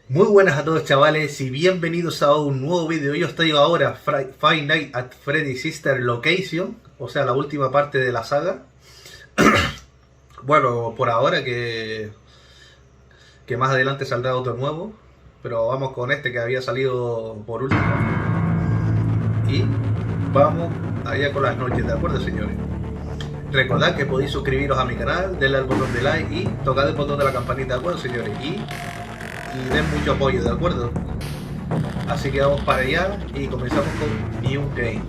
Muy buenas a todos, chavales, y bienvenidos a un nuevo vídeo. Yo estoy ahora Five Nights at Freddy's Sister Location, o sea, la última parte de la saga. Bueno, por ahora que más adelante saldrá otro nuevo, pero vamos con este que había salido por último. Y vamos allá con las noches, ¿de acuerdo, señores? Recordad que podéis suscribiros a mi canal, denle al botón de like y tocad el botón de la campanita, ¿de acuerdo, señores? Y den mucho apoyo, ¿de acuerdo? Así que vamos para allá y comenzamos con New Game.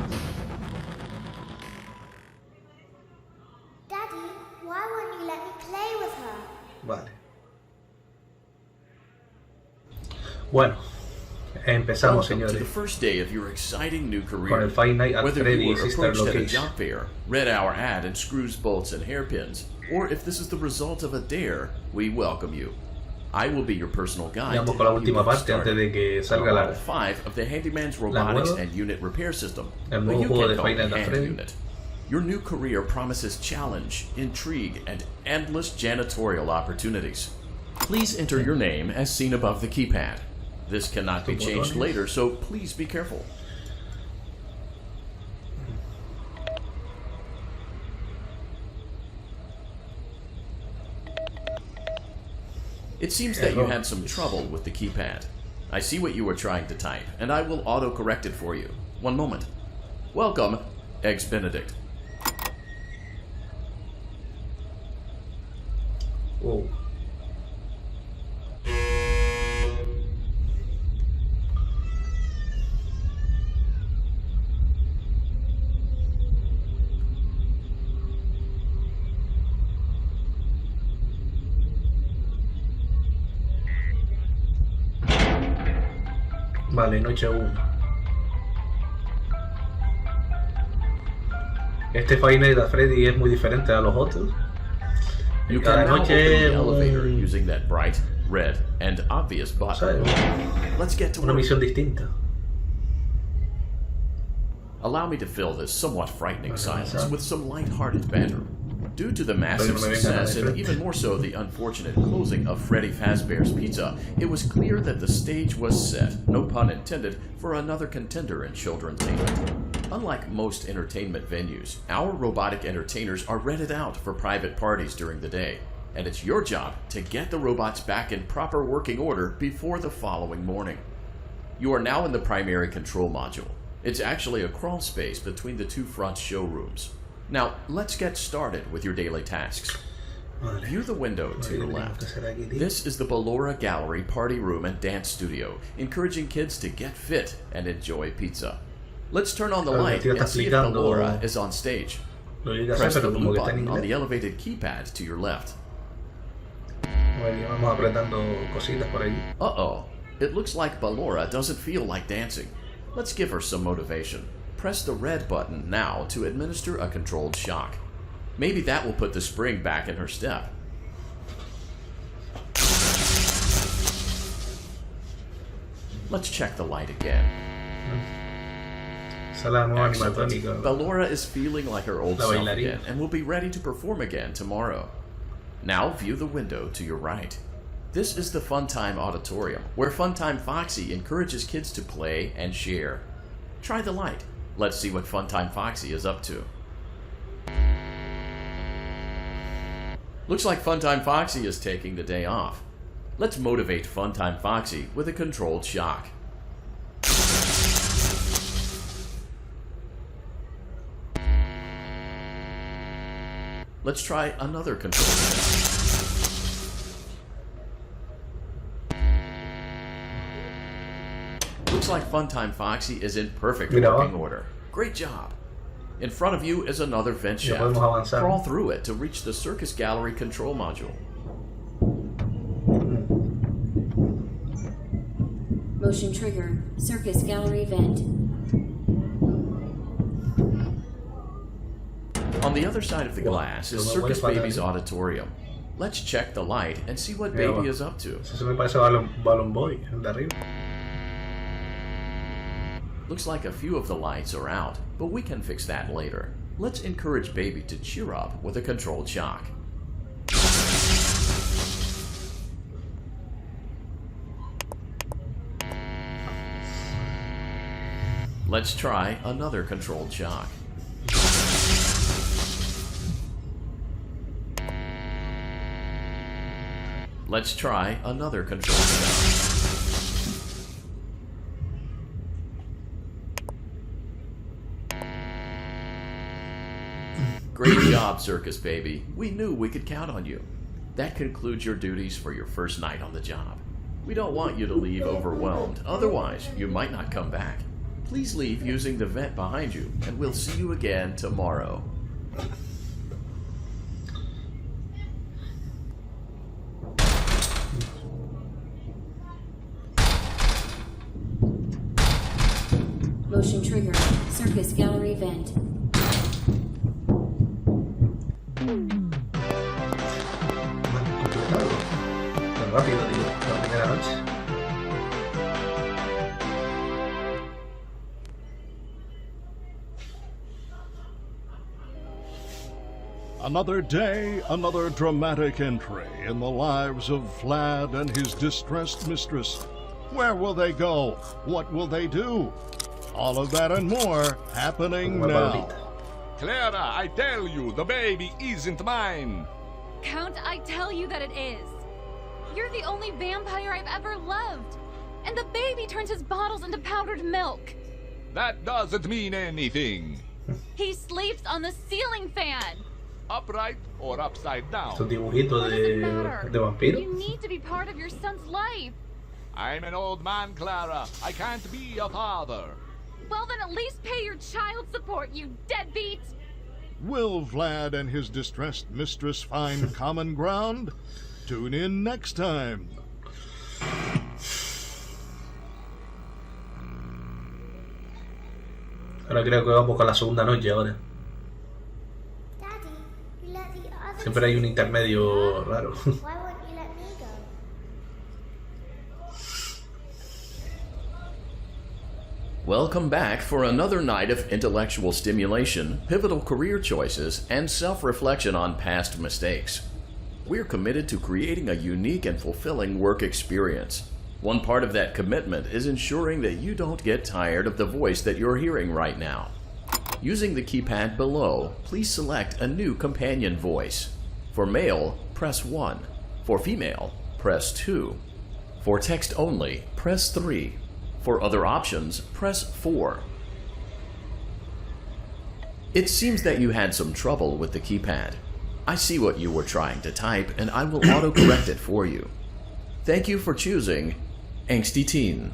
Daddy, why won't you let me play with her? Vale. Bueno, empezamos, señores. To the first day of your exciting new Con career. el Five Nights at Whether you Freddy's were Sister approached at a Location. job fair, read our ad and screws, bolts, and hairpins, or if this is the result of a dare, we welcome you. I will be your personal guide to Vamos con la help you última get parte antes started. de que salga Level la 5 of the Handyman's Robotics nueva- and Unit Repair System, el but nuevo you juego can de call Five it Nights at Hand Freddy. Unit. Your new career promises challenge, intrigue, and endless janitorial opportunities. Please enter your name as seen above the keypad. This cannot be changed later, so please be careful. It seems that you had some trouble with the keypad. I see what you were trying to type, and I will auto-correct it for you. One moment. Welcome, Eggs Benedict. Oh. Vale, noche 1. Este Five Nights at Freddy es muy diferente a los otros. You Cada can now open noche the elevator un- using that bright, red, and obvious button. ¿sabes? Let's get to Una work. misión distinta. Allow me to fill this somewhat frightening Okay, silence so- with some light-hearted banter. Due to the massive Pero no me vengan a success, and defender. even more so the unfortunate closing of Freddy Fazbear's Pizza, it was clear that the stage was set, no pun intended, for another contender in childrentainment. Unlike most entertainment venues, our robotic entertainers are rented out for private parties during the day, and it's your job to get the robots back in proper working order before the following morning. You are now in the primary control module. It's actually a crawl space between the two front showrooms. Now, let's get started with your daily tasks. Vale. View the window to your Vale, left. ¿qué será aquí, tío? This is the Ballora Gallery Party Room and Dance Studio, encouraging kids to get fit and enjoy pizza. Let's turn on the Claro, light el tío está and see if explicando Ballora is on stage. Lo iba a Press hacer, the pero como blue que está en button on the inglés. elevated keypad to your left. Vale, vamos apretando cositas por ahí. Uh-oh. It looks like Ballora doesn't feel like dancing. Let's give her some motivation. Press the red button now to administer a controlled shock. Maybe that will put the spring back in her step. Let's check the light again. Esa es la nueva Excellent. animatónica. Ballora is feeling like her old La self bailarina. again and will be ready to perform again tomorrow. Now view the window to your right. This is the Funtime Auditorium, where Funtime Foxy encourages kids to play and share. Try the light. Let's see what Funtime Foxy is up to. Looks like Funtime Foxy is taking the day off. Let's motivate Funtime Foxy with a controlled shock. Let's try another control shock. Looks like Funtime Foxy is in perfect Mira, working abajo. order. Great job. In front of you is another vent Ya shaft. podemos avanzar. Crawl through it to reach the Circus Gallery control module. Motion trigger. Circus gallery vent. On the other side of the glass is Yo me Circus voy a Baby's parar. auditorium. Let's check the light and see what Mira, Baby va. is up to. Eso me parece Balloon Boy, el de arriba. Looks like a few of the lights are out, but we can fix that later. Let's encourage Baby to cheer up with a controlled shock. Let's try another controlled shock. Let's try another controlled shock. Great job, Circus Baby. We knew we could count on you. That concludes your duties for your first night on the job. We don't want you to leave overwhelmed, otherwise you might not come back. Please leave using the vent behind you, and we'll see you again tomorrow. Motion trigger. Circus gallery vent. Complicado. Tan rápido, tío. La primera noche. Another day, another dramatic entry in the lives of Vlad and his distressed mistress. Where will they go? What will they do? All of that and more happening now. Clara, I tell you, the baby isn't mine. Count, I tell you that it is. You're the only vampire I've ever loved. And the baby turns his bottles into powdered milk. That doesn't mean anything. He sleeps on the ceiling fan. Upright or upside down. Estos dibujitos What does it matter? de vampiro. You need to be part of your son's life. I'm an old man, Clara. I can't be a father. Well, then at least pay your child support, you deadbeat. Will Vlad and his distressed mistress find common ground? Tune in next time. Ahora creo que vamos con la segunda noche ahora. Daddy, you let the others. Siempre hay un intermedio raro. Why won't you let me go? Welcome back for another night of intellectual stimulation, pivotal career choices, and self-reflection on past mistakes. We're committed to creating a unique and fulfilling work experience. One part of that commitment is ensuring that you don't get tired of the voice that you're hearing right now. Using the keypad below, please select a new companion voice. For male, press 1. For female, press 2. For text only, press 3. For other options, press 4. It seems that you had some trouble with the keypad. I see what you were trying to type, and I will auto-correct it for you. Thank you for choosing Angsty Teen.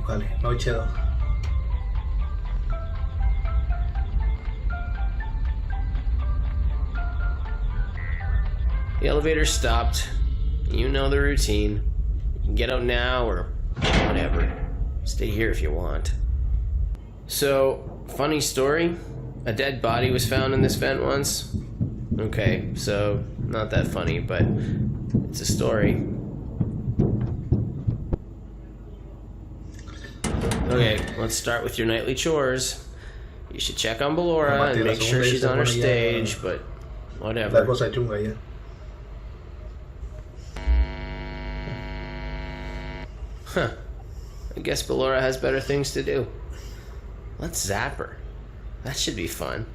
Vale, noche 2. The elevator stopped. You know the routine. You can get out now or whatever. Stay here if you want. So, funny story. A dead body was found in this vent once. Okay, so not that funny, but it's a story. Okay, let's start with your nightly chores. You should check on Ballora and make sure she's on her stage, but La whatever. cosa chunga ya. Huh. I guess Ballora has better things to do. Let's zap her. That should be fun.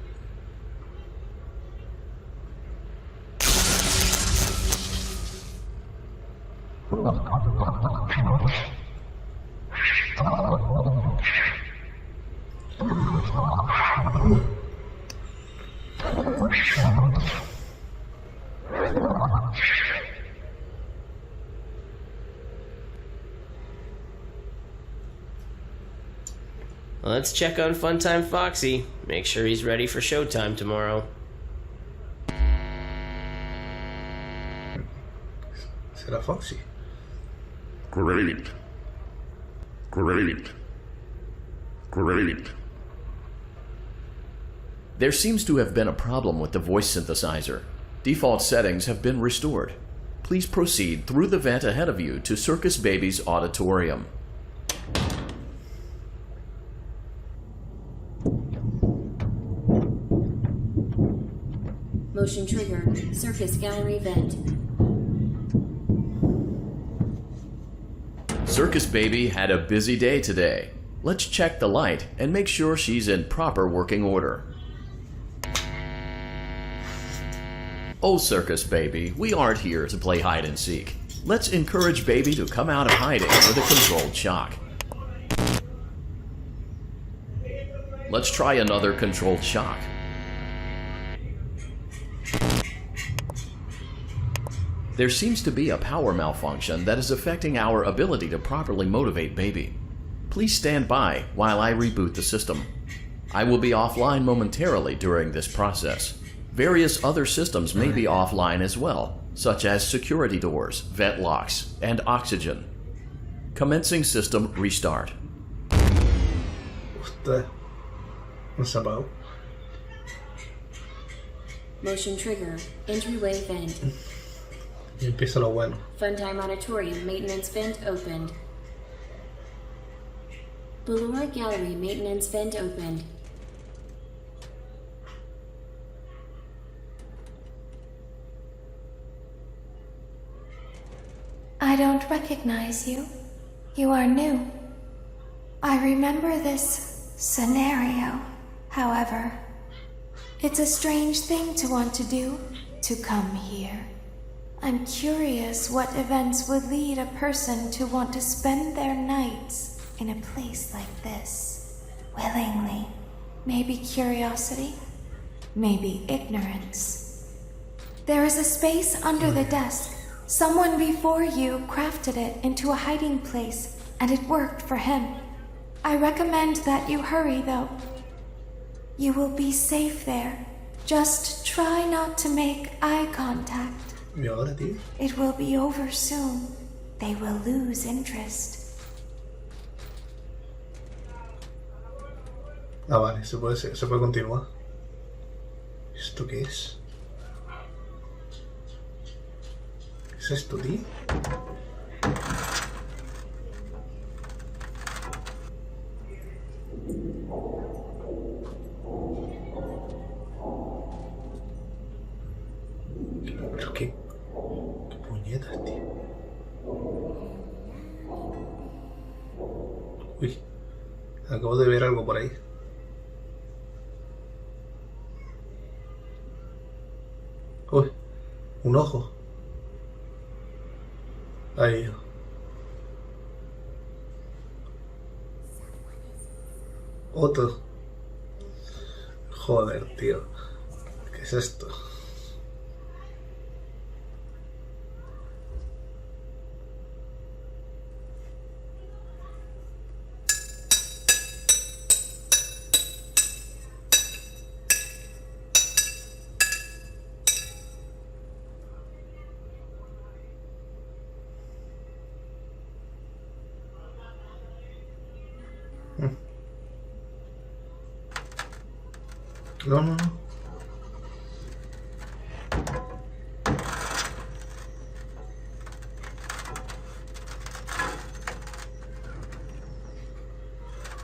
Let's check on Funtime Foxy. Make sure he's ready for showtime tomorrow. Será Foxy. Great. Great. Great. There seems to have been a problem with the voice synthesizer. Default settings have been restored. Please proceed through the vent ahead of you to Circus Baby's auditorium. Motion trigger. Circus gallery vent. Circus Baby had a busy day today. Let's check the light and make sure she's in proper working order. Oh, Circus Baby, we aren't here to play hide and seek. Let's encourage Baby to come out of hiding with a controlled shock. Let's try another controlled shock. There seems to be a power malfunction that is affecting our ability to properly motivate Baby. Please stand by while I reboot the system. I will be offline momentarily during this process. Various other systems may be offline as well, such as security doors, vent locks, and oxygen. Commencing system restart. What's about? Motion trigger. Entryway vent. Y empieza lo bueno. Funtime auditorium maintenance vent opened. Boulevard gallery maintenance vent opened. I don't recognize you. You are new. I remember this scenario, however. It's a strange thing to want to do, to come here. I'm curious what events would lead a person to want to spend their nights in a place like this. Willingly. Maybe curiosity, maybe ignorance. There is a space under the desk. Someone before you crafted it into a hiding place, and it worked for him. I recommend that you hurry, though. You will be safe there. Just try not to make eye contact. ¿Y ahora, tío? It will be over soon. They will lose interest. Ah, vale, se puede continuar. ¿Esto qué es? ¿Qué es esto, tío? ¿Pero qué? ¿Qué puñetas, tío? Uy, acabo de ver algo por ahí. Uy, un ojo. Ahí. Otro. Joder, tío. ¿Qué es esto? No, no, no.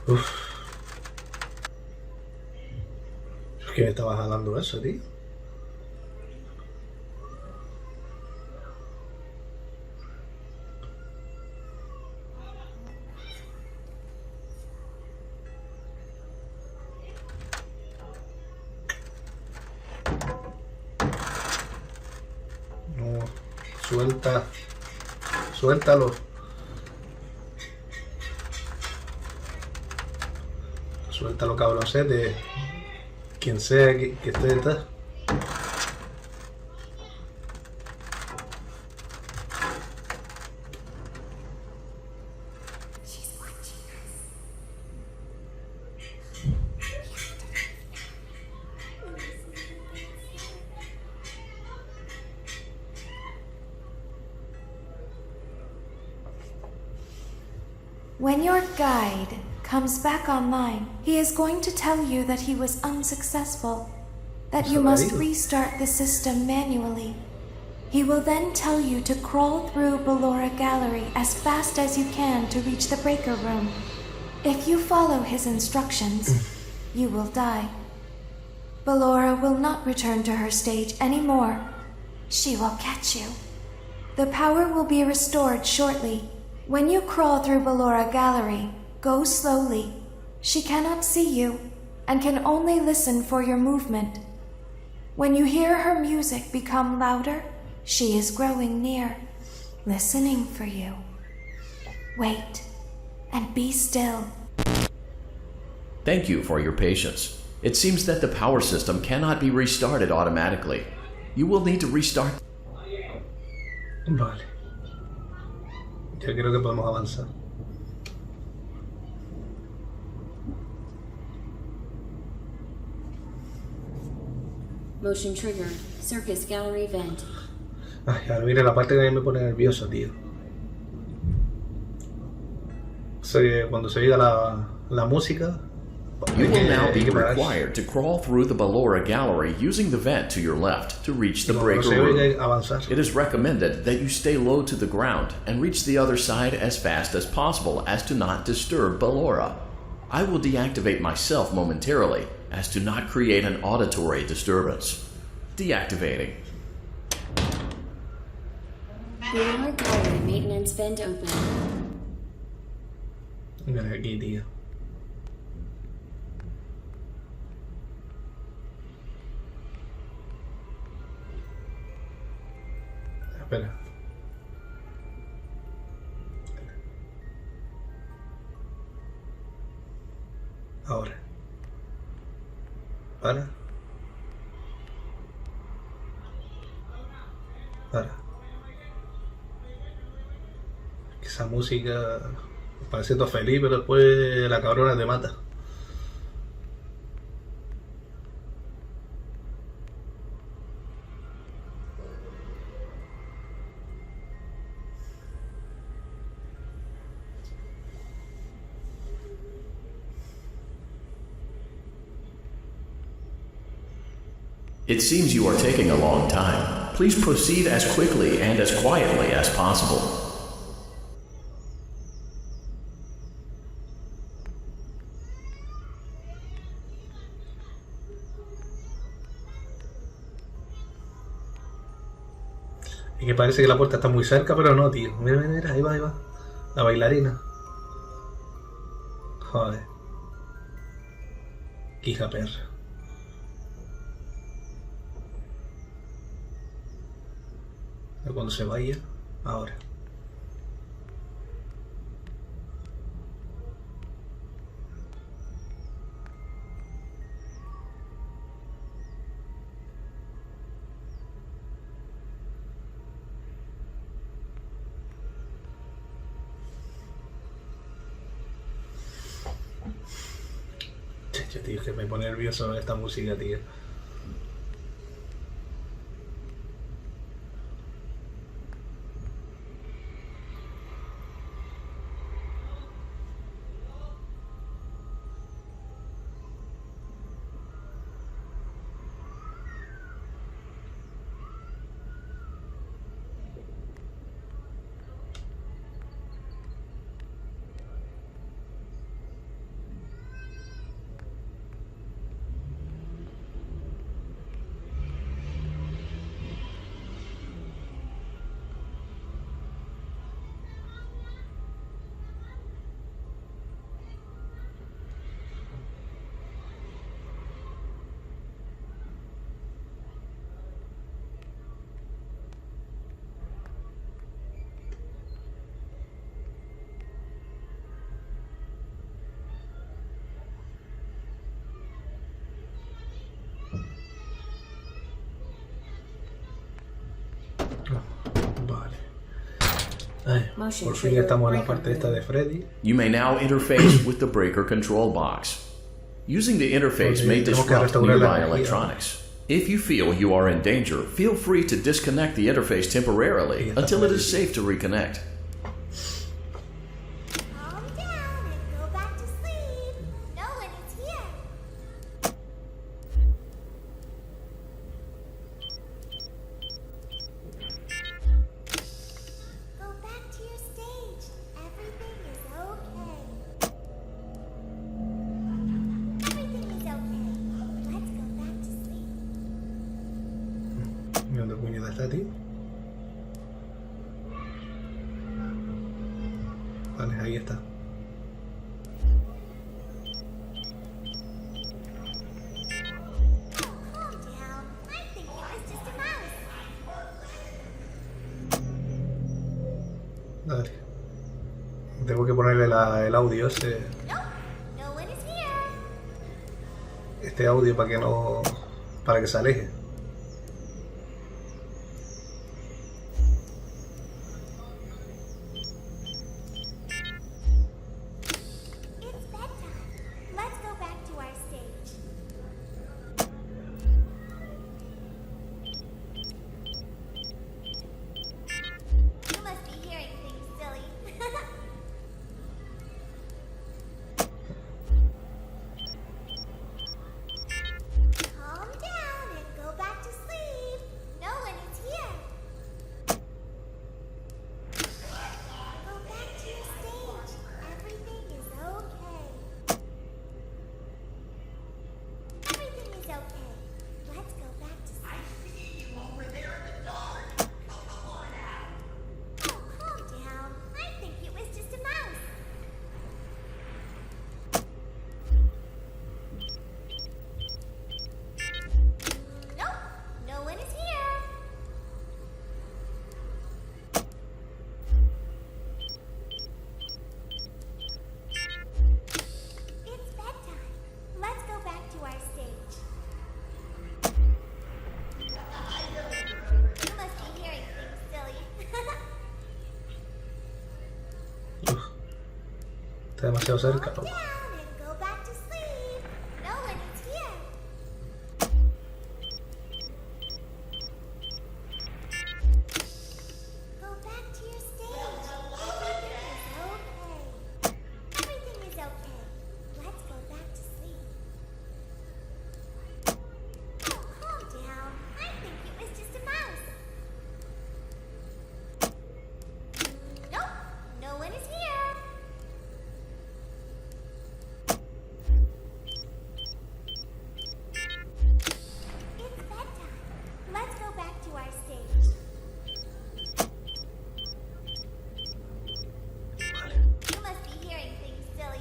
Uf. Es que me estaba jalando eso, tío. No, suéltalo. Suéltalo, cabroncete. Quien sea que esté detrás. When your guide comes back online, he is going to tell you that he was unsuccessful, that you must restart the system manually. He will then tell you to crawl through Ballora Gallery as fast as you can to reach the breaker room. If you follow his instructions, you will die. Ballora will not return to her stage anymore. She will catch you. The power will be restored shortly. When you crawl through Ballora Gallery, go slowly. She cannot see you and can only listen for your movement. When you hear her music become louder, she is growing near, listening for you. Wait, and be still. Thank you for your patience. It seems that the power system cannot be restarted automatically. You will need to restart. Vale. Ya creo que podemos avanzar. Motion trigger. Circus gallery vent. Ay, ahora viene la parte que a mí me pone nervioso, tío. Cuando se oiga la música. You will now be required to crawl through the Ballora Gallery using the vent to your left to reach the breaker room. It is recommended that you stay low to the ground and reach the other side as fast as possible as to not disturb Ballora. I will deactivate myself momentarily as to not create an auditory disturbance. Deactivating. Ballora Gallery maintenance vent open. Mira aquí, tío. Espera. Ahora. Para. Para. Esa música parece todo feliz, pero después la cabrona te mata. It seems you are taking a long time. Please proceed as quickly and as quietly as possible. Y que parece que la puerta está muy cerca, pero no, tío. Mira, mira, mira, ahí va, ahí va. La bailarina. Joder. Qué hija perra. Cuando se vaya, ahora. Chacho, tío, que me pone nervioso esta música, tío. Vale. Ay, por fin estamos en la parte esta de Freddy. You may now interface with the breaker control box. Using the interface may disrupt nearby electronics. If you feel you are in danger, feel free to disconnect the interface temporarily until it is safe to reconnect. Calm down and go back to sleep. ¿Dónde puñeta está, tío? Vale, ahí está. Dale. Tengo que ponerle el audio ese. Este audio para que no. Para que se aleje. Está demasiado cerca, loco.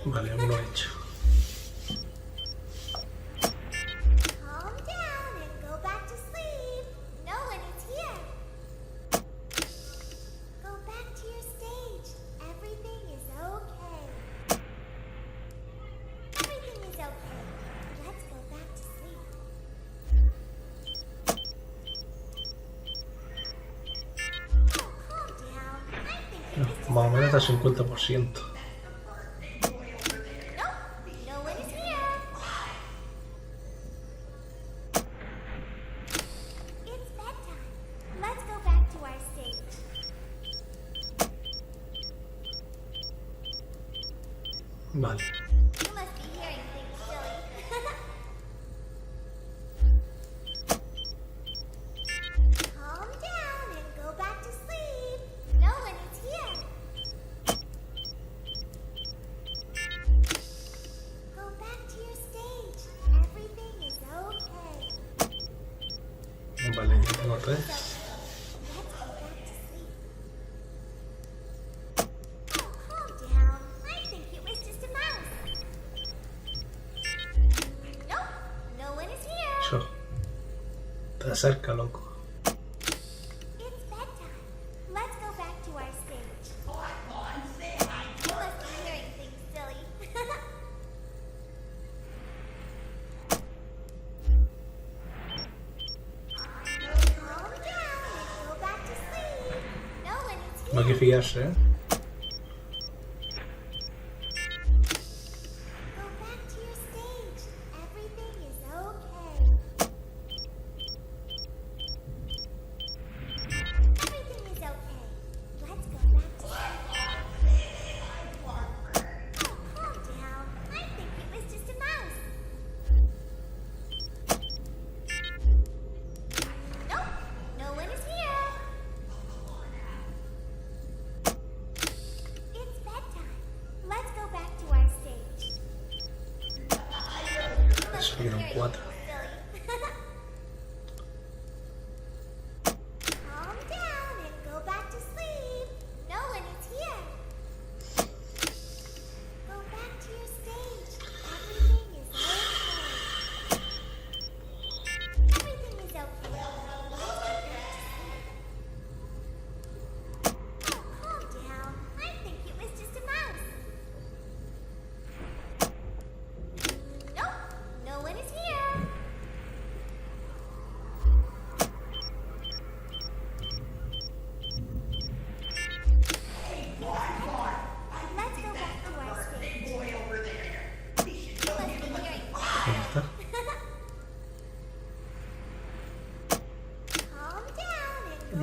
Vale, aún lo he hecho. Más o menos hasta 50%. Vale. Vale, ya tengo 3. Está cerca, loco. No hay que fiarse, ¿eh? Subieron 4.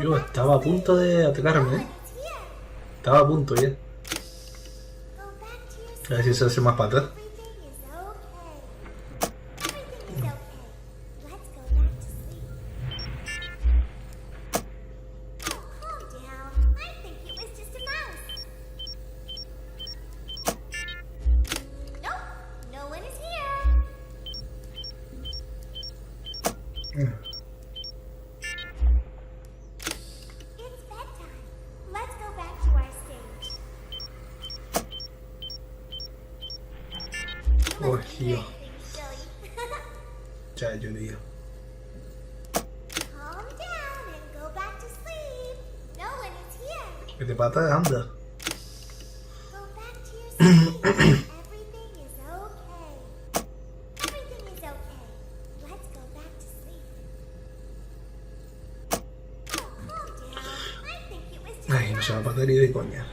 Yo estaba a punto de atacarme, ¿eh? Estaba a punto ya. A ver si se hace más para atrás. Oh, Dios. Chayo, tío. ¿Qué te pasa? Anda. Ay, no se va a patar ni de coña.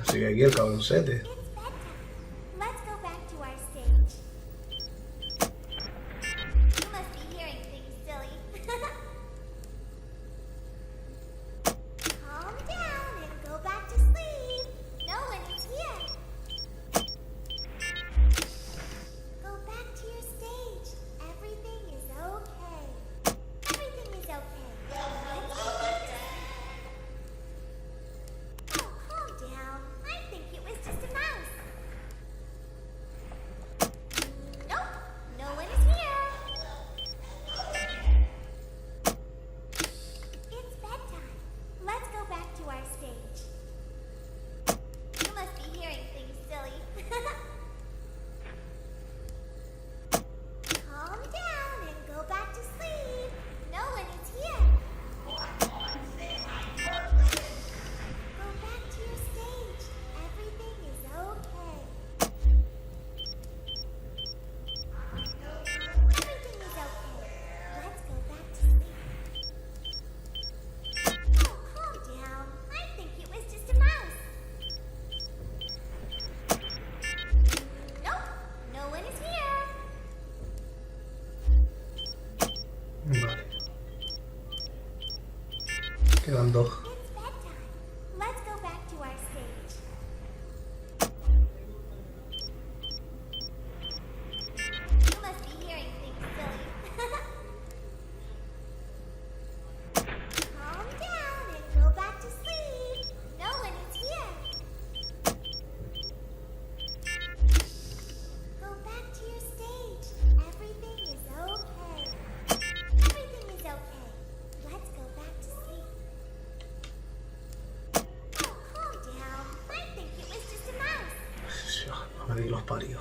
Sigue aquí el cabroncete. Vale. Quedan dos. Madre los parió.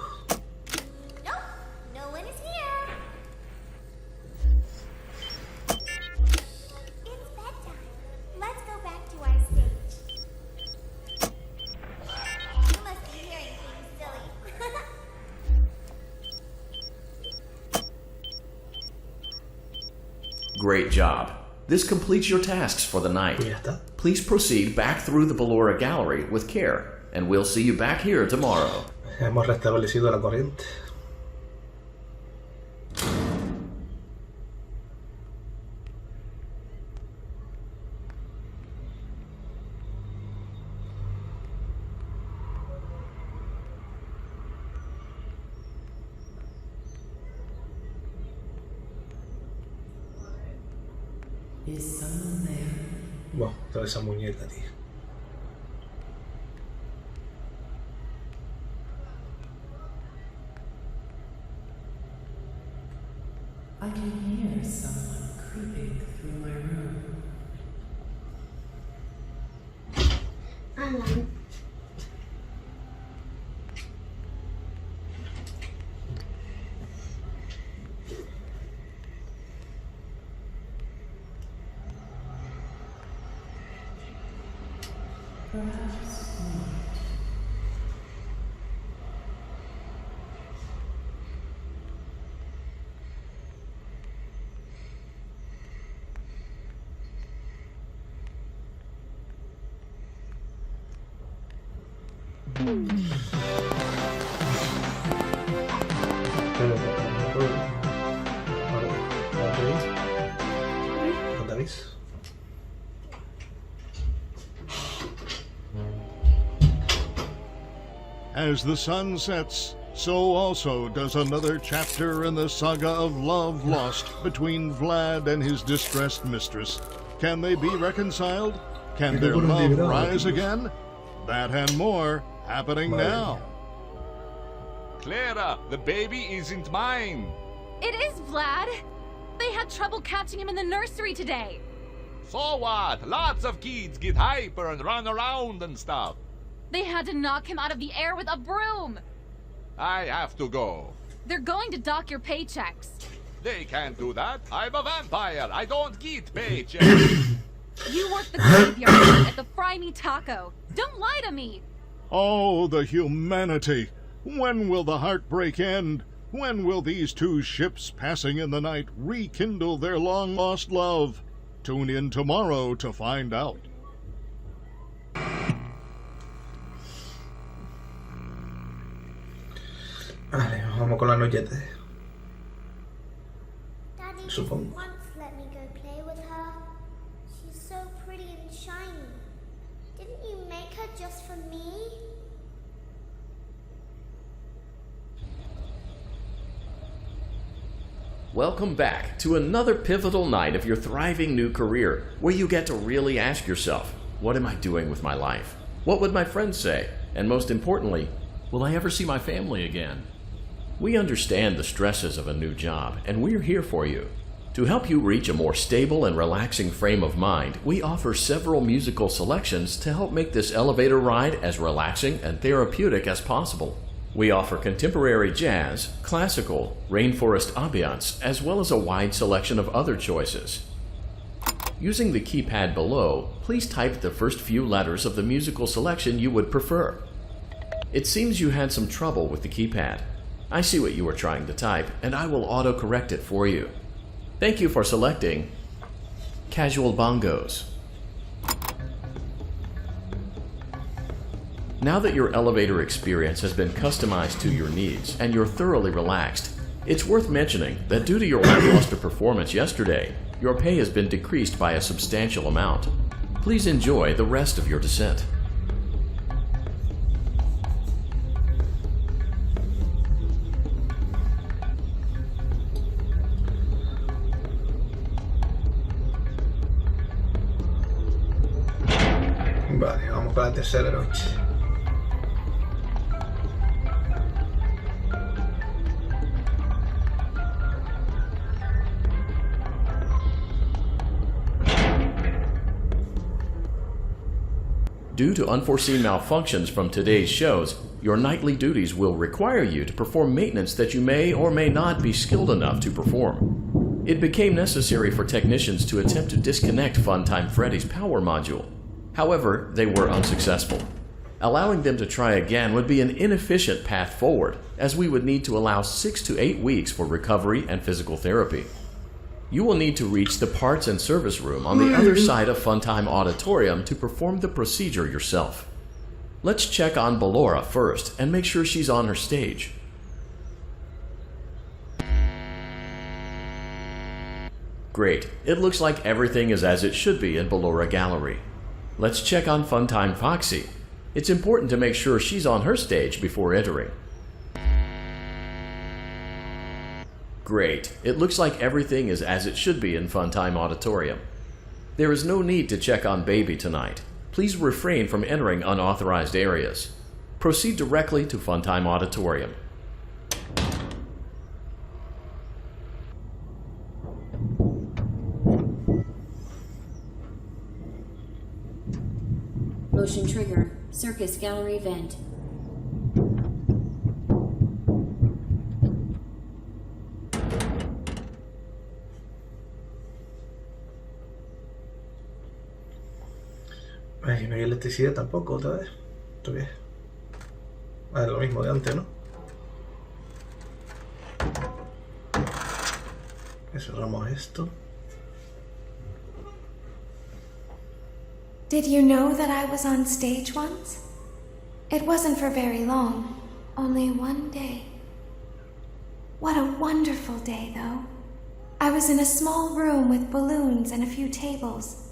Great job. This completes your tasks for the night. Pues ya está. Please proceed back through the Ballora Gallery with care, and we'll see you back here tomorrow. Hemos restablecido la corriente. Bueno, toda esa muñeca, tío. I can hear someone creeping through my room. Alan. Perhaps not. veis. As the sun sets, so also does another chapter in the saga of love lost between Vlad and his distressed mistress. Can they be reconciled? Can their love rise again? That and more happening now. Clara, the baby isn't mine. It is Vlad. They had trouble catching him in the nursery today. So what? Lots of kids get hyper and run around and stuff. They had to knock him out of the air with a broom. I have to go. They're going to dock your paychecks. They can't do that. I'm a vampire. I don't get paychecks. You work the graveyard at the Fry Me Taco. Don't lie to me. Oh, the humanity! When will the heartbreak end? When will these two ships passing in the night rekindle their long-lost love? Tune in tomorrow to find out. Vale, vamos con la noche. Daddy Supongo. just once let me go play with her. She's so pretty and shiny. Didn't you make her just for me? Welcome back to another pivotal night of your thriving new career, where you get to really ask yourself, what am I doing with my life? What would my friends say? And most importantly, will I ever see my family again? We understand the stresses of a new job, and we're here for you. To help you reach a more stable and relaxing frame of mind, we offer several musical selections to help make this elevator ride as relaxing and therapeutic as possible. We offer contemporary jazz, classical, rainforest ambiance, as well as a wide selection of other choices. Using the keypad below, please type the first few letters of the musical selection you would prefer. It seems you had some trouble with the keypad. I see what you were trying to type, and I will auto-correct it for you. Thank you for selecting Casual Bongos. Now that your elevator experience has been customized to your needs and you're thoroughly relaxed, it's worth mentioning that due to your lackluster performance yesterday, your pay has been decreased by a substantial amount. Please enjoy the rest of your descent. Vale, vamos con la tercera noche. Due to unforeseen malfunctions from today's shows, your nightly duties will require you to perform maintenance that you may or may not be skilled enough to perform. It became necessary for technicians to attempt to disconnect Funtime Freddy's power module. However, they were unsuccessful. Allowing them to try again would be an inefficient path forward, as we would need to allow 6 to 8 weeks for recovery and physical therapy. You will need to reach the parts and service room on the other side of Funtime Auditorium to perform the procedure yourself. Let's check on Ballora first and make sure she's on her stage. Great, it looks like everything is as it should be in Ballora Gallery. Let's check on Funtime Foxy. It's important to make sure she's on her stage before entering. Great. It looks like everything is as it should be in Funtime Auditorium. There is no need to check on Baby tonight. Please refrain from entering unauthorized areas. Proceed directly to Funtime Auditorium. Motion trigger. Circus gallery vent. Ay, no hay electricidad tampoco otra vez. Esto bien. Ah, es lo mismo de antes, ¿no? Cerramos esto. Did you know that I was on stage once? It wasn't for very long, only one day. What a wonderful day, though. I was in a small room with balloons and a few tables.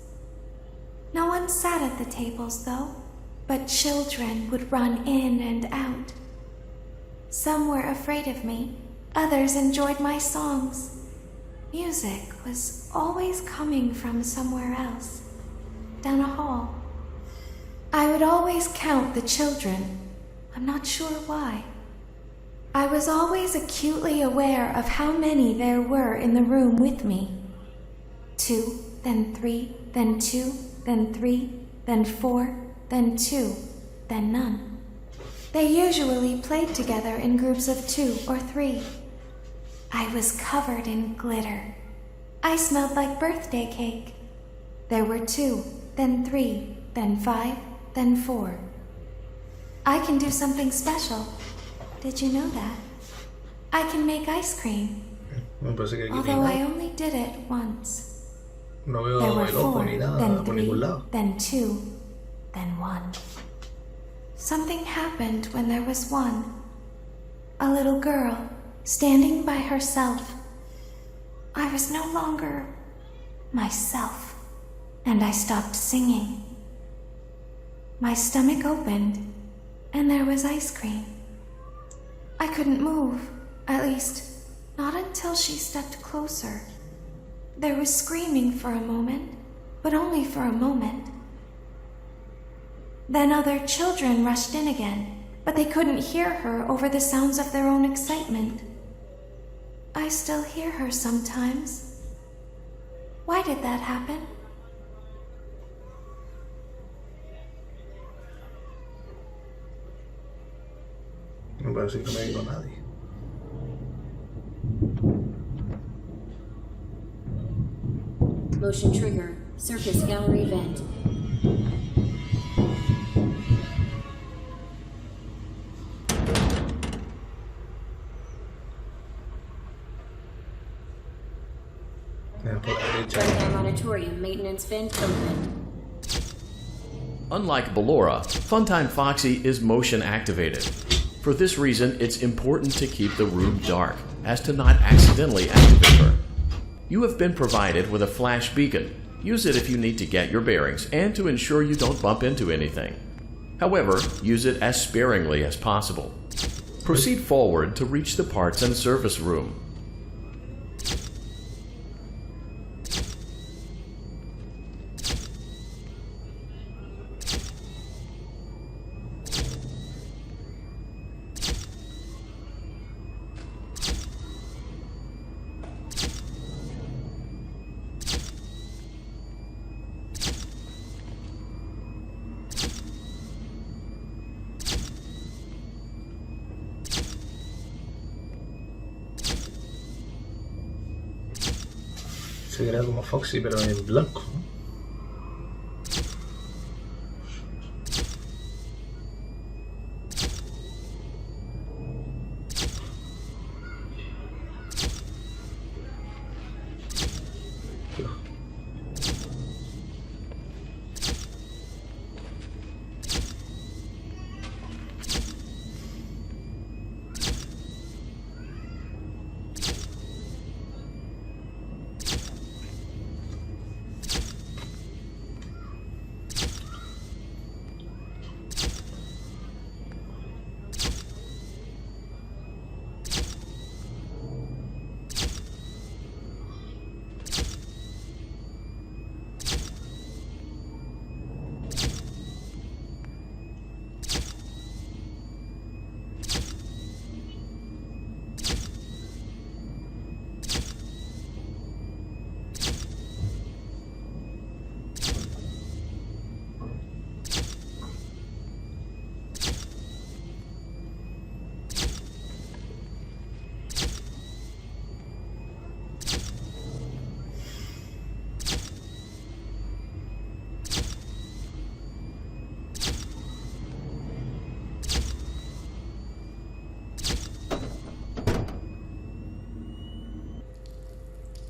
No one sat at the tables, though, but children would run in and out. Some were afraid of me, others enjoyed my songs. Music was always coming from somewhere else, down a hall. I would always count the children. I'm not sure why. I was always acutely aware of how many there were in the room with me. 2, then 3, then 2, then 3, then 4, then 2, then none. They usually played together in groups of 2 or 3. I was covered in glitter. I smelled like birthday cake. There were 2, then 3, then 5, then 4. I can do something special. Did you know that? I can make ice cream. Although I only did it once. No veo There were el ojo 4, ni nada then por 3, ningún lado. then 2, then 1. Something happened when there was 1. A little girl, standing by herself. I was no longer myself, and I stopped singing. My stomach opened, and there was ice cream. I couldn't move, at least, not until she stepped closer. There was screaming for a moment, but only for a moment. Then other children rushed in again, but they couldn't hear her over the sounds of their own excitement. I still hear her sometimes. Why did that happen? No parece que no me digo nadie. Motion trigger. Circus gallery vent. Por la derecha. Runtime auditorium maintenance vent open. Unlike Ballora, Funtime Foxy is motion activated. For this reason, it's important to keep the room dark, as to not accidentally activate her. You have been provided with a flash beacon. Use it if you need to get your bearings and to ensure you don't bump into anything. However, use it as sparingly as possible. Proceed forward to reach the parts and service room. Se crea como Foxy, pero en blanco, ¿no?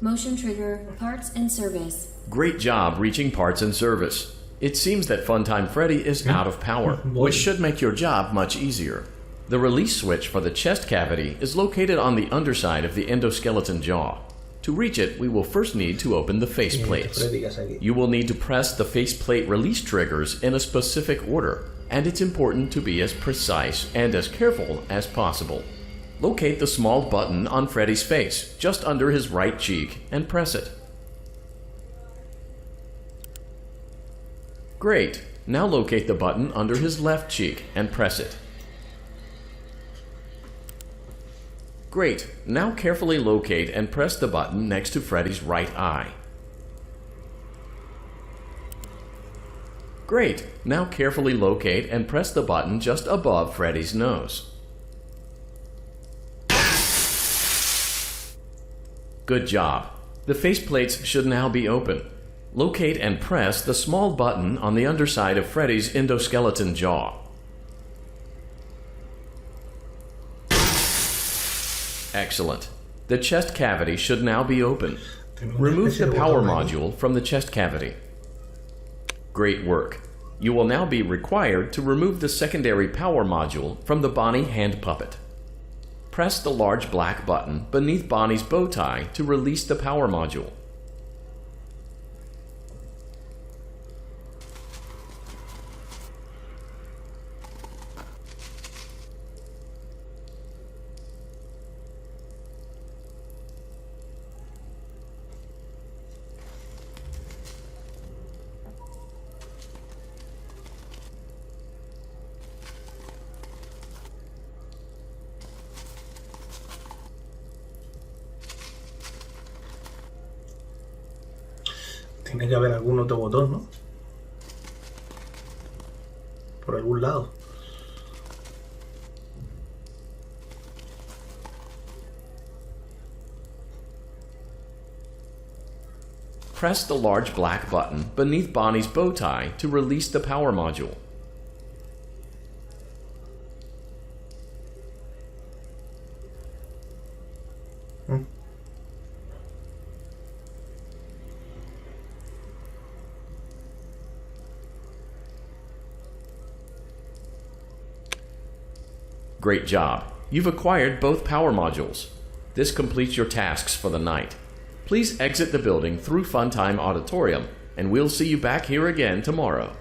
Motion trigger, parts and service. Great job reaching parts and service. It seems that Funtime Freddy is out of power, which should make your job much easier. The release switch for the chest cavity is located on the underside of the endoskeleton jaw. To reach it, we will first need to open the faceplates. You will need to press the faceplate release triggers in a specific order, and it's important to be as precise and as careful as possible. Locate the small button on Freddy's face, just under his right cheek, and press it. Great! Now locate the button under his left cheek and press it. Great! Now carefully locate and press the button next to Freddy's right eye. Great! Now carefully locate and press the button just above Freddy's nose. Good job! The faceplates should now be open. Locate and press the small button on the underside of Freddy's endoskeleton jaw. Excellent. The chest cavity should now be open. Remove the power module from the chest cavity. Great work. You will now be required to remove the secondary power module from the Bonnie hand puppet. Press the large black button beneath Bonnie's bow tie to release the power module. Tiene que haber algún otro botón, ¿no? Por algún lado. Press the large black button beneath Bonnie's bow tie to release the power module. Great job. You've acquired both power modules. This completes your tasks for the night. Please exit the building through Funtime Auditorium, and we'll see you back here again tomorrow.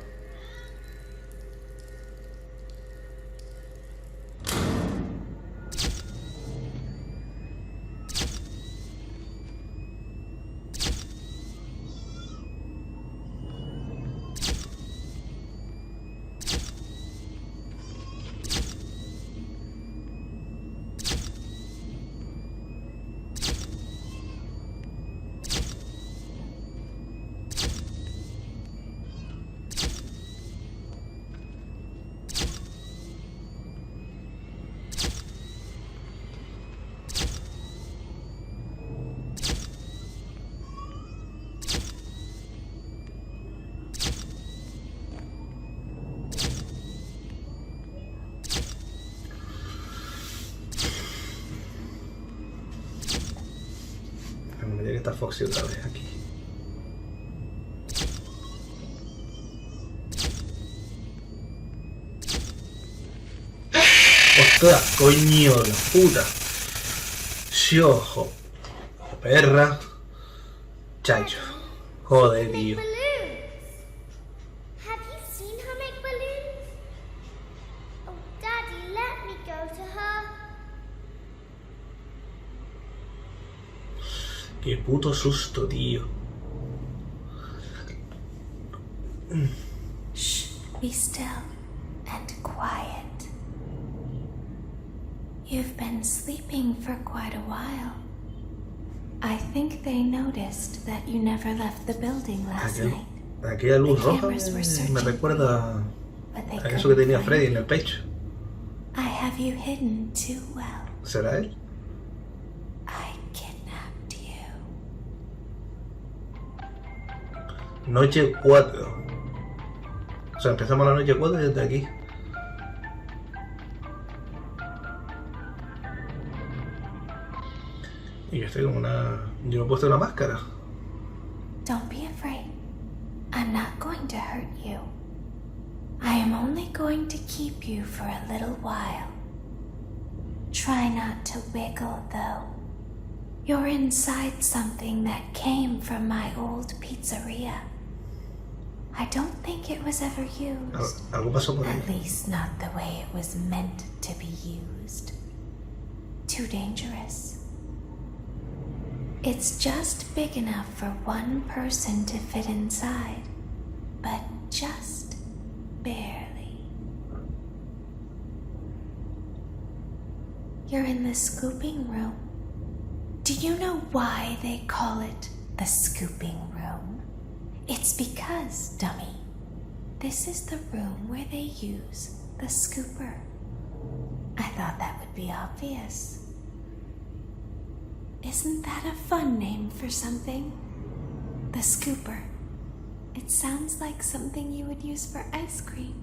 Me tiene que estar Foxy otra vez aquí. ¡Ostras! ¡Coño de puta! ¡Xiojo! ¡Perra! ¡Chacho! Joder, tío. Have you seen her make balloons? Oh, Daddy, let me go to her. ¡Qué puto susto, tío! Shh, be still and quiet. You've been sleeping for quite a while. I think they noticed that you never left the building last night. Aquella luz roja cameras were searching me recuerda but they a eso que couldn't tenía find Freddy en you. el pecho. I have you hidden too well. ¿Será él? I kidnapped you. Noche 4. O sea, empezamos la noche 4 desde aquí. Y yo estoy como una... Yo me he puesto una máscara. Don't be afraid. I'm not going to hurt you. I am only going to keep you for a little while. Try not to wiggle, though. You're inside something that came from my old pizzeria. I don't think it was ever used. Algo pasó por ahí. At least not the way it was meant to be used. Too dangerous. It's just big enough for one person to fit inside, but just barely. You're in the scooping room. Do you know why they call it the scooping room? It's because, dummy, this is the room where they use the scooper. I thought that would be obvious. Isn't that a fun name for something? The scooper. It sounds like something you would use for ice cream,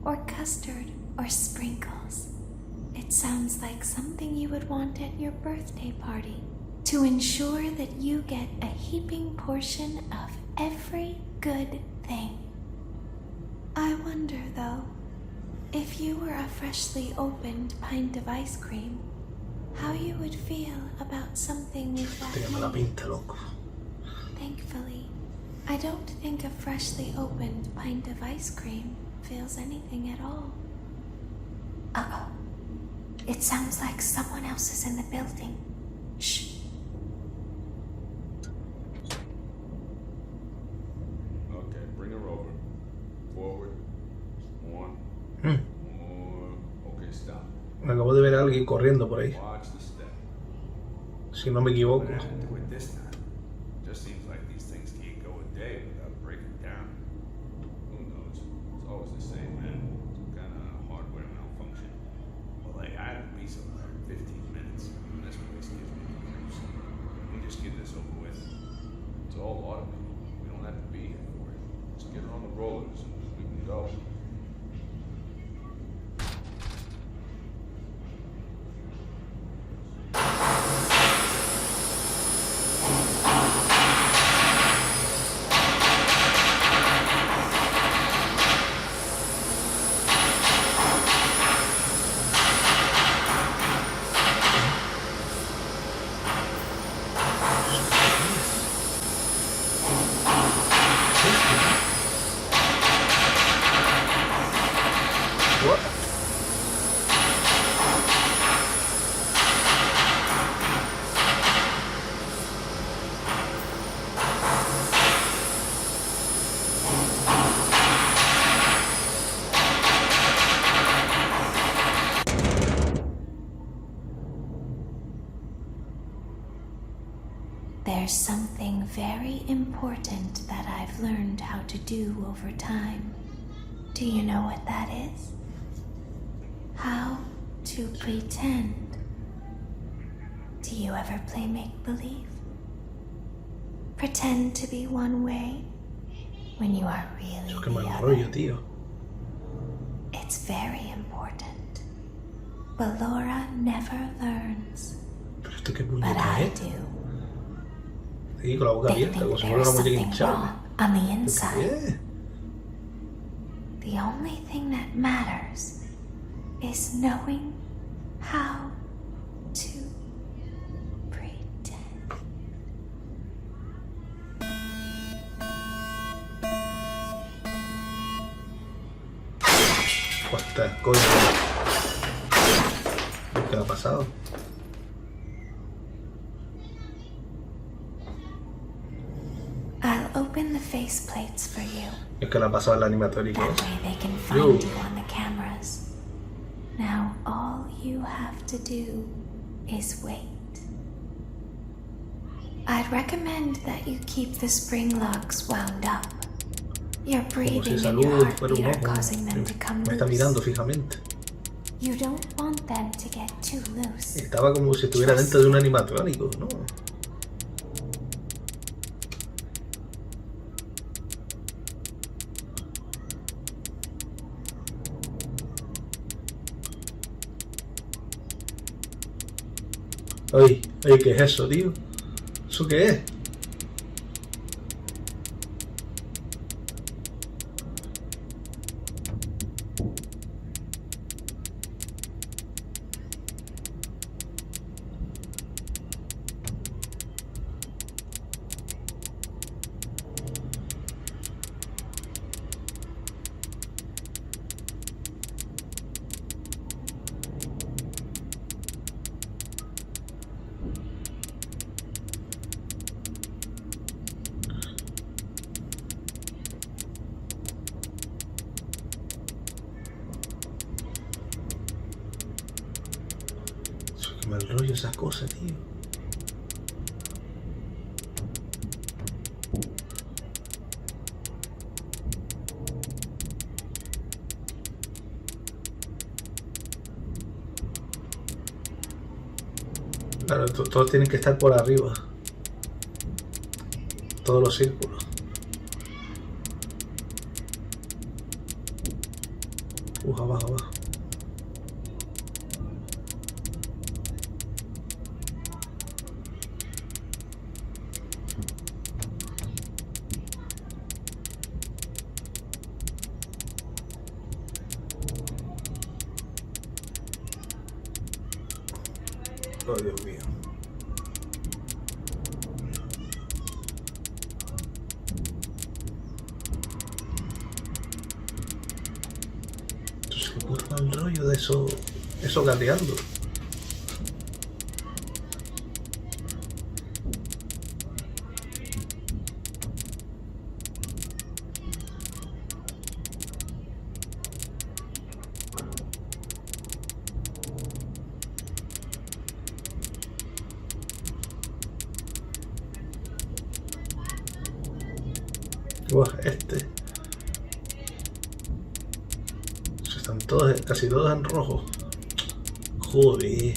or custard, or sprinkles. It sounds like something you would want at your birthday party to ensure that you get a heaping portion of every good thing. I wonder, though, if you were a freshly opened pint of ice cream, how you would feel about something with that Tiene mala name. pinta, loco. Thankfully, I don't think a freshly opened pint of ice cream feels anything at all. Uh-oh. It sounds like someone else is in the building. Shh. Okay, bring her over. Forward. One. More. Okay, stop. Acabo de ver a alguien corriendo por ahí. Watch the step. Si no me equivoco. What happened to it this time? Just seems like these things can't go a day without breaking down. Who knows? It's always the same, man. Some kind of hardware malfunction. Well, they had to be somewhere in 15 minutes. This place gives me the creeps. We just get this over with. It's all automated. We don't have to be here for it. Just get her on the rollers and we can go. There's something very important that I've learned how to do over time. Do you know what that is? How to pretend. Do you ever play make-believe? Pretend to be one way when you are really Qué mal the rollo, other. tío. It's very important. But Laura never learns. Pero esto qué But puñeta I es. do. Sí, con la boca They abierta, think como si fuera there's una muñeca something hinchable. wrong on the ¿Qué? inside. The only thing that matters is knowing how to pretend. ¿Cuántas cosas? ¿Qué ha pasado? I'll open the faceplates for you. Es que le ha pasado al animatórico. That way they can find you on the cameras. Now all you have to do is wait. I'd recommend that you keep the spring locks wound up. Your Como si breathing esa and your luz fuera un heartbeat are ojo. causing them to come Me está mirando loose. fijamente. You don't want them to get too loose. Estaba como si estuviera dentro de un animatrónico, ¿no? Ay, ay, ¿qué es eso, tío? ¿Eso qué es? Mal rollo esas cosas, tío. Claro, todos tienen que estar por arriba. Todos los círculos. Abajo, abajo. Oh, Dios mío. Se curva el rollo de eso gateando. Están todos, casi todos en rojo. Joder.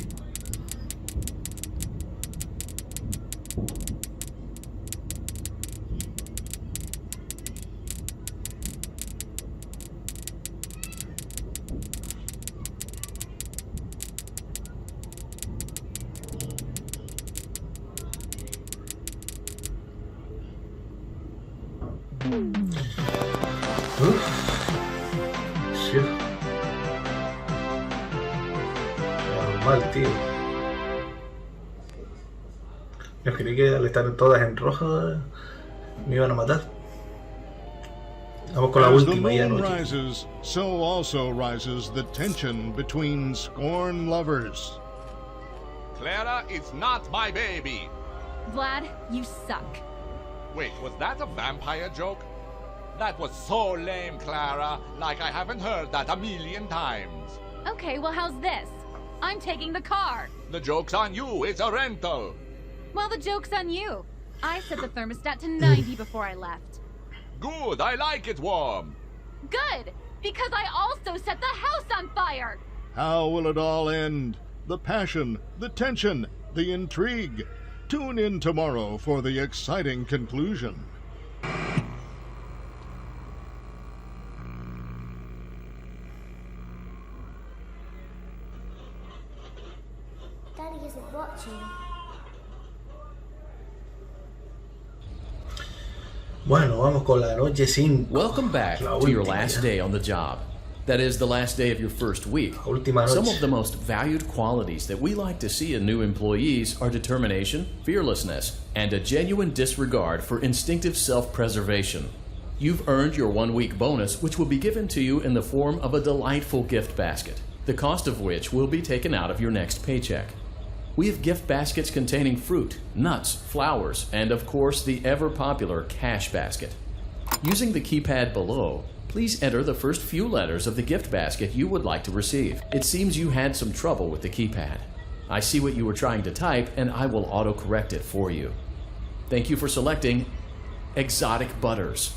Sí. Normal, tío. Yo creí que al estar todas en rojo me iban a matar. Vamos con la última ya, As the ¿no? moon rises, so also rises the tension between scorned lovers. Clara is not my baby. Vlad, you suck. Wait, was that a vampire joke? That was so lame, Clara. Like I haven't heard that a million times. Okay, well, how's this? I'm taking the car. The joke's on you. It's a rental. Well, the joke's on you. I set the thermostat to 90 before I left. Good. I like it warm. Good, because I also set the house on fire. How will it all end? The passion, the tension, the intrigue. Tune in tomorrow for the exciting conclusion. Daddy isn't watching. Bueno, vamos con la noche 5. Welcome back La to your última last ya. day on the job. That is the last day of your first week. La última Some noche. of the most valued qualities that we like to see in new employees are determination, fearlessness, and a genuine disregard for instinctive self-preservation. You've earned your 1-week bonus, which will be given to you in the form of a delightful gift basket, the cost of which will be taken out of your next paycheck. We have gift baskets containing fruit, nuts, flowers, and of course the ever-popular cash basket. Using the keypad below, please enter the first few letters of the gift basket you would like to receive. It seems you had some trouble with the keypad. I see what you were trying to type, and I will auto-correct it for you. Thank you for selecting Exotic Butters.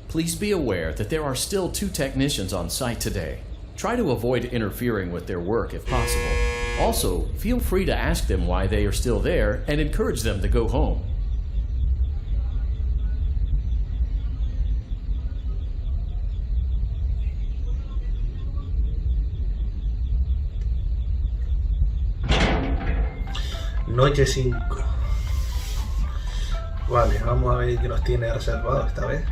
Please be aware that there are still 2 technicians on site today. Try to avoid interfering with their work if possible. Also, feel free to ask them why they are still there and encourage them to go home. Noche 5. Vale, vamos a ver qué nos tiene reservado esta vez.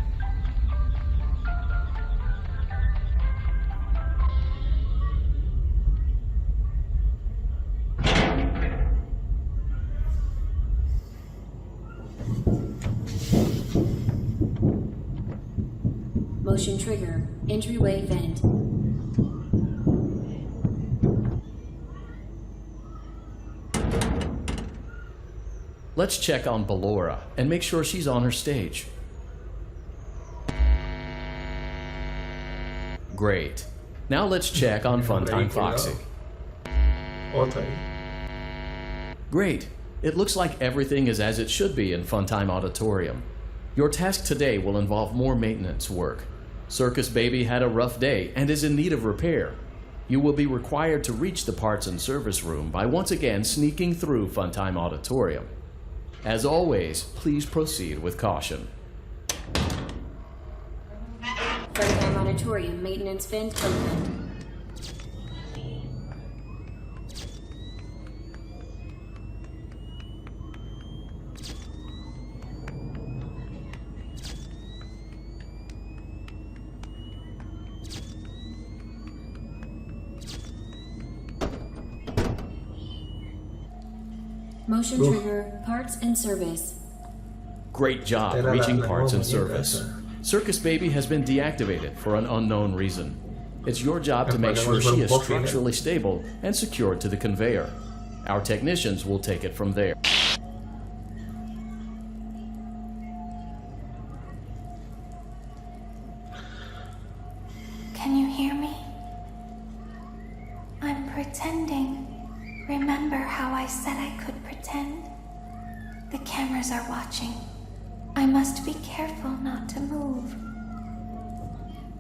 Motion trigger. Entryway vent. Let's check on Ballora and make sure she's on her stage. Great. Now let's check on Funtime Foxy. Otra ahí. Great. It looks like everything is as it should be in Funtime Auditorium. Your task today will involve more maintenance work. Circus Baby had a rough day and is in need of repair. You will be required to reach the parts and service room by once again sneaking through Funtime Auditorium. As always, please proceed with caution. Funtime Auditorium maintenance vent open. Motion trigger, parts and service. Great job reaching parts and service. Circus Baby has been deactivated for an unknown reason. It's your job to make sure she is structurally stable and secured to the conveyor. Our technicians will take it from there. Can you hear me? I'm pretending. Remember how I said I could pretend? The cameras are watching. I must be careful not to move.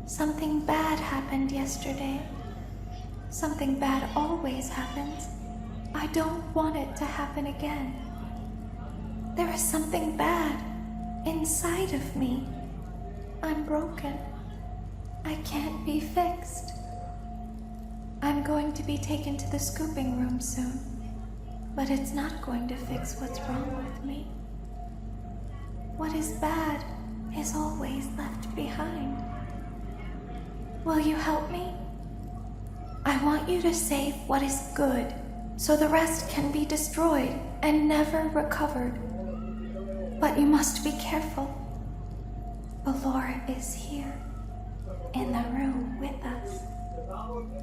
Something bad happened yesterday. Something bad always happens. I don't want it to happen again. There is something bad inside of me. I'm broken. I can't be fixed. I'm going to be taken to the scooping room soon, but it's not going to fix what's wrong with me. What is bad is always left behind. Will you help me? I want you to save what is good, so the rest can be destroyed and never recovered. But you must be careful. Ballora is here, in the room with us.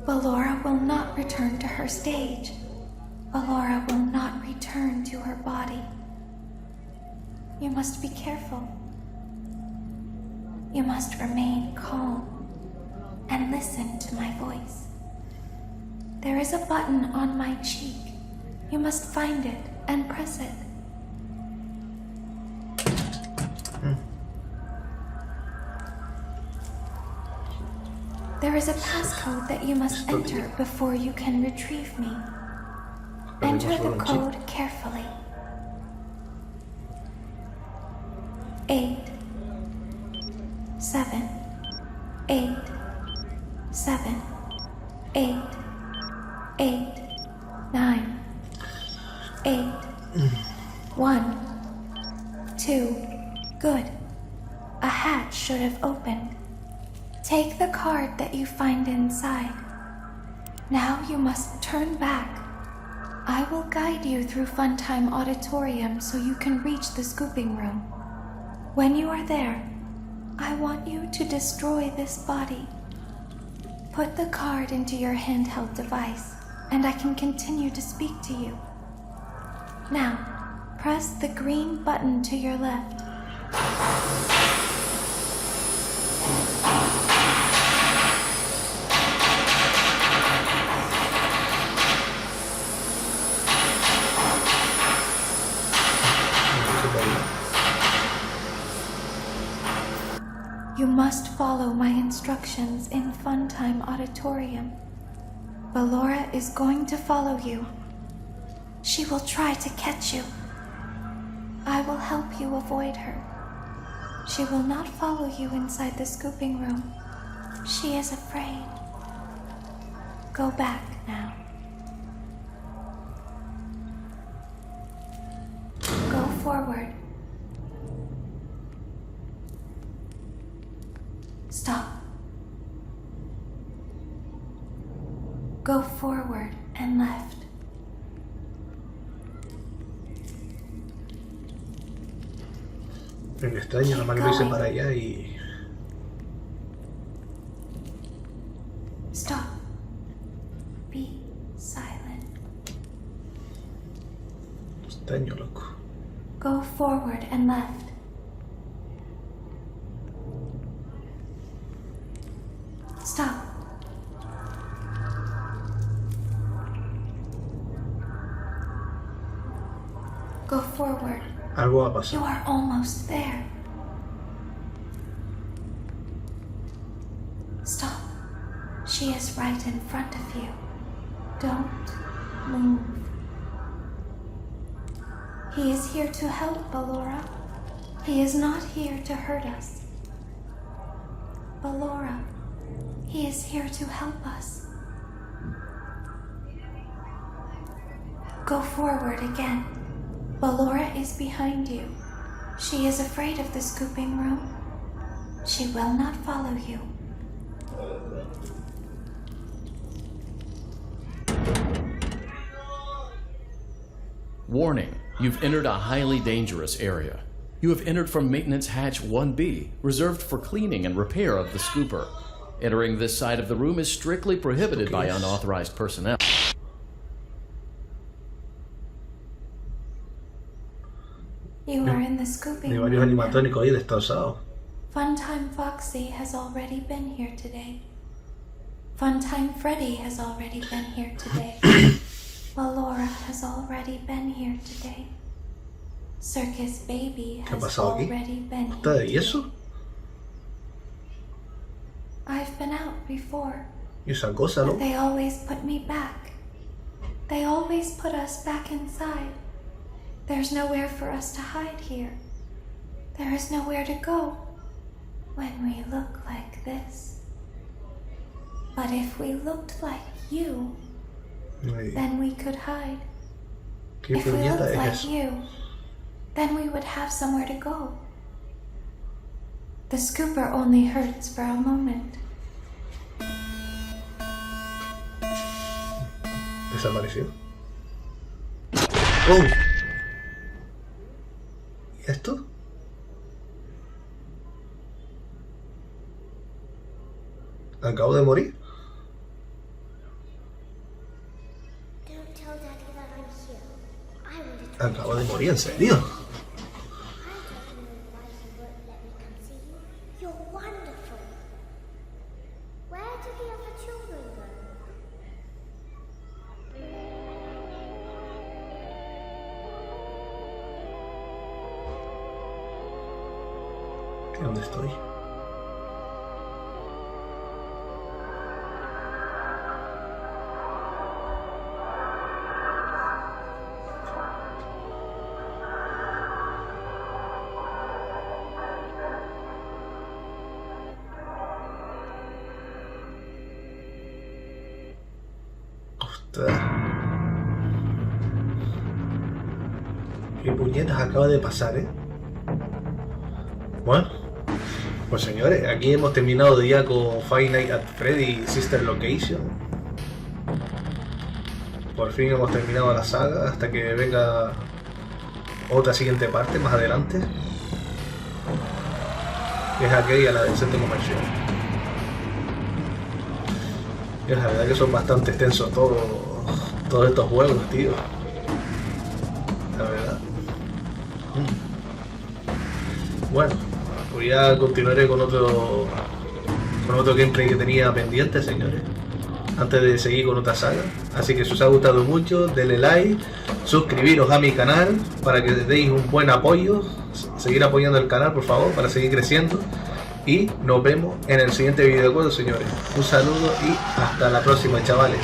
Ballora will not return to her stage. Ballora will not return to her body. You must be careful. You must remain calm and listen to my voice. There is a button on my cheek. You must find it and press it. There is a passcode that you must enter before you can retrieve me. Enter the code carefully. 8 7 8 7 8 8 9 8 1 2. Good. A hatch should have opened. Take the card that you find inside. Now you must turn back. I will guide you through Funtime Auditorium so you can reach the scooping room. When you are there, I want you to destroy this body. Put the card into your handheld device, and I can continue to speak to you. Now, press the green button to your left. You must follow my instructions in Funtime Auditorium. Ballora is going to follow you. She will try to catch you. I will help you avoid her. She will not follow you inside the scooping room. She is afraid. Go back now. Go forward. Stop. Go forward and left. Me extraña, nomás lo hice para allá y... Stop. Be silent. Extraño, loco. Go forward and left. Stop. Go forward. Algo va a pasar. You are almost there. Stop. She is right in front of you. Don't move. He is here to help, Ballora. He is not here to hurt us. Ballora, he is here to help us. Go forward again. Ballora is behind you. She is afraid of the scooping room. She will not follow you. Warning, you've entered a highly dangerous area. You have entered from Maintenance Hatch 1B, reserved for cleaning and repair of the scooper. Entering this side of the room is strictly prohibited by unauthorized personnel. You are in the scooping Hay varios room. animatrónicos ahí destrozados. Funtime Foxy has already been here today. Funtime Freddy has already been here today. Ballora has already been here today. Circus Baby ¿Qué ha has pasado aquí? already been ¿Está here de yeso? today. I've been out before, ¿Y esa cosa, but no? they always put me back. They always put us back inside. There's nowhere for us to hide here. There is nowhere to go when we look like this. But if we looked like you, Ay, then we could hide. ¿qué If we puñeta looked es like eso? you, then we would have somewhere to go. The scooper only hurts for a moment. Desapareció. ¡Oh! ¿Y esto? ¿Acabo de morir? Don't tell Daddy that I'm here. I wanted to. Acabo de morir, ¿en serio? I don't know why he won't let me come see you. You're wonderful. Where did the other children go? ¿Dónde estoy? Ostras. ¿Qué puñetas acaba de pasar, Bueno, pues señores, aquí hemos terminado ya con Five Nights at Freddy Sister Location. Por fin hemos terminado la saga hasta que venga otra siguiente parte más adelante. Que es aquella, la del centro comercial. Y la verdad que son bastante extensos todos estos juegos, tío. La verdad. Bueno, pues ya continuaré con otro gameplay que tenía pendiente, señores, antes de seguir con otra saga. Así que si os ha gustado mucho, denle like, suscribiros a mi canal para que deis un buen apoyo, seguir apoyando el canal, por favor, para seguir creciendo. Y nos vemos en el siguiente video, señores. Un saludo y hasta la próxima, chavales.